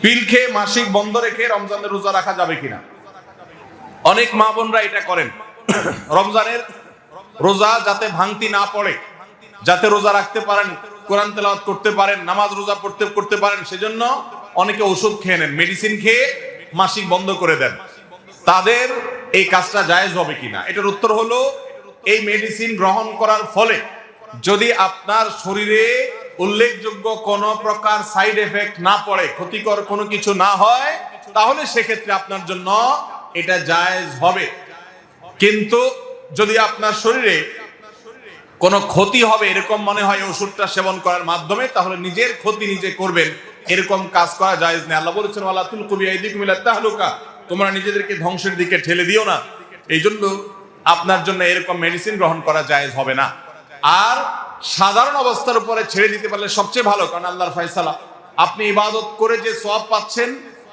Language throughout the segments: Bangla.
পিল খেয়ে মাসিক বন্ধ রেখে রমজানের রোজা রাখা যাবে কিনা? অনেক মা বোনরা এটা করেন। রমজানের রোজা যাতে ভাঙতি না পড়ে, যাতে রোজা রাখতে পারেন, কোরআন তেলাওয়াত করতে পারেন, নামাজ রোজা করতে পারেন, সেজন্য অনেকে ওষুধ খেয়ে নেন, মেডিসিন খেয়ে মাসিক বন্ধ করে দেন। তাদের এই কাজটা জায়েজ হবে কিনা? এটার উত্তর হলো, এই মেডিসিন গ্রহণ করার ফলে যদি আপনার শরীরে উল্লেখযোগ্য কোনো প্রকার সাইড এফেক্ট না পড়ে, ক্ষতিকর কোনো কিছু না হয়, তাহলে সেক্ষেত্রে আপনার জন্য এটা জায়েজ হবে। কিন্তু যদি আপনার শরীরে কোনো ক্ষতি হবে এরকম মনে হয় ওষুধটা সেবন করার মাধ্যমে, তাহলে নিজের ক্ষতি নিজে করবেন, এরকম কাজ করা জায়েজ নেই। আল্লাহ বলেছেন, ওয়ালা তুলকু বিআইদিকুম ইলা তাহলুকা, তোমরা নিজেদেরকে ধ্বংসের দিকে ঠেলে দিও না। এই জন্য আপনার জন্য এরকম মেডিসিন গ্রহণ করা জায়েজ হবে না। আর সাধারণ অবস্থার উপরে ছেড়ে দিতে পারলে সবচেয়ে ভালো, কারণ আল্লাহর ফয়সালা। আপনি ইবাদত করে যে সওয়াব পাচ্ছেন,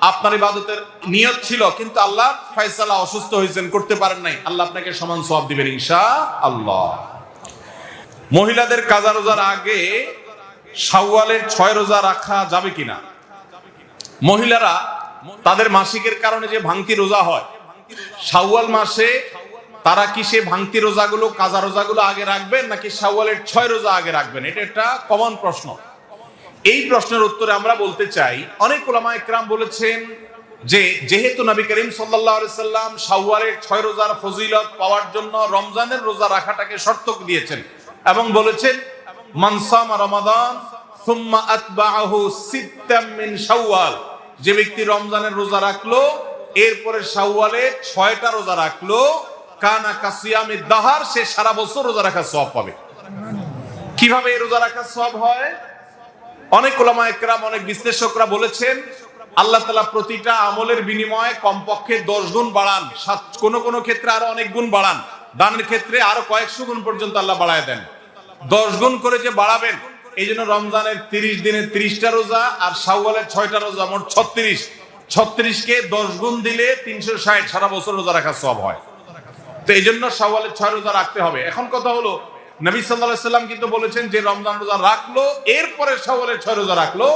আপনার ইবাদতের নিয়ত ছিল, কিন্তু আল্লাহ ফয়সালা অসুস্থ হয়েছেন, করতে পারেন নাই, আল্লাহ আপনাকে সমান সওয়াব দিবেন ইনশাআল্লাহ। মহিলাদের কাজা রোজার আগে শাওয়ালের 6 রোজা রাখা যাবে কিনা? মহিলারা তাদের মাসিকের কারণে যে ভাঙতি রোজা হয়, শাওয়াল মাসে তারা কি সে ভাঙতি রোজাগুলো, কাজা রোজাগুলো আগে রাখবেন, নাকি শাওয়ালের 6 রোজা আগে রাখবেন? এটা একটা কমন প্রশ্ন। এই প্রশ্নের উত্তরে আমরা বলতে চাই, অনেক উলামা ইকরাম বলেছেন যে যেহেতু নবী করিম সাল্লাল্লাহু আলাইহি সাল্লাম শাওয়ালের 6 রোজার ফজিলত পাওয়ার জন্য রমজানের রোজা রাখাটাকে শর্ত দিয়েছেন, এবং বলেছেন, মান সামা রমাদান সুম্মা আতবাআহু সিত্তাম মিন শাওয়াল, যে ব্যক্তি রমজানের রোজা রাখলো এরপরে শাওয়ালে 6টা রোজা রাখলো, কানা কাসিয়ামিদ দাহার, সে সারা বছর রোজা রাখার সওয়াব পাবে। কিভাবে এই রোজা রাখার সওয়াব হয়? অনেক উলামা ইকরাম, অনেক বিশ্লেষকরা বলেছেন, আল্লাহ তাআলা প্রতিটা আমলের বিনিময়ে কমপক্ষে 10 গুণ বাড়ান, কোন কোন ক্ষেত্রে আরো অনেক গুণ বাড়ান, দানের ক্ষেত্রে আরো কয়েকশো গুণ পর্যন্ত আল্লাহ বাড়ায় দেন। 10 গুণ করে যে বাড়াবেন, এই জন্য রমজানের 30 দিনে 30টা রোজা আর শাওয়ালের 6টা রোজা, মোট 36কে 10 গুণ দিলে 360, সারা বছর রোজা রাখার সওয়াব হয়। তো এই জন্য শাওয়ালের 6 রোজা রাখতে হবে। এখন কথা হলো, নবী সাল্লাল্লাহু আলাইহি সাল্লাম কিন্তু বলেছেন যে রমজান রোজা রাখলো এরপরে শাওয়ালের 6 রোজা রাখলো,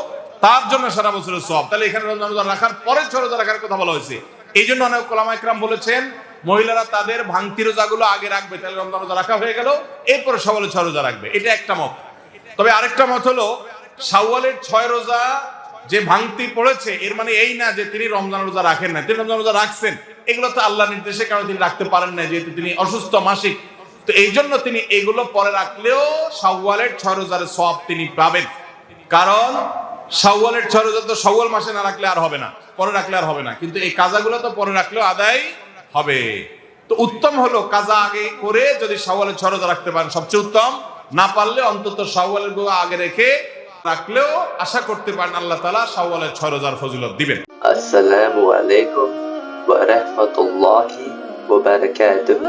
তার জন্য সারা বছরের সওয়াব। তাহলে এখানে রমজান রোজা রাখার পরে 6 রোজা রাখার কথা বলা হয়েছে। এই জন্য অনেক উলামা ইকরাম বলেছেন, মহিলারা তাদের ভাঙতি রোজাগুলো আগে রাখবে, তাহলে রমজান রোজা রাখা হয়ে গেল, এরপরে শাওয়ালের 6 রোজা রাখবে। এটা একটা মত। তবে আরেকটা মত হলো, শাওয়ালের 6 রোজা যে ভাঙতি পড়েছে, এর মানে এই না যে তিনি রমজান রোজা রাখেন না, তিনি রমজান রোজা রাখছেন। এগুলো তো আল্লাহর নির্দেশে, কারণ তিনি রাখতে পারেন না, যেহেতু তিনি অসুস্থ মাসিক। তো এই জন্য তিনি এগুলো পরে রাখলেও শাওয়ালের 6 রোজার সওয়াব তিনি পাবেন। কারণ শাওয়ালের 6 রোজা তো শাওয়াল মাসে না রাখলে আর হবে না, পরে রাখলে আর হবে না, কিন্তু এই কাজাগুলো তো পরে রাখলেও আদায় হবে। তো উত্তম হলো কাজা আগে করে যদি শাওয়ালের 6 রোজা রাখতে পারেন সবচেয়ে উত্তম, না পারলে অন্তত শাওয়ালের গুলো আগে রেখে রাখলেও আশা করতে পারেন আল্লাহ তাআলা শাওয়ালের 6 রোজার ফজিলত দিবেন। আসসালামু আলাইকুম ওয়া রাহমাতুল্লাহি ওয়া বারাকাতুহু।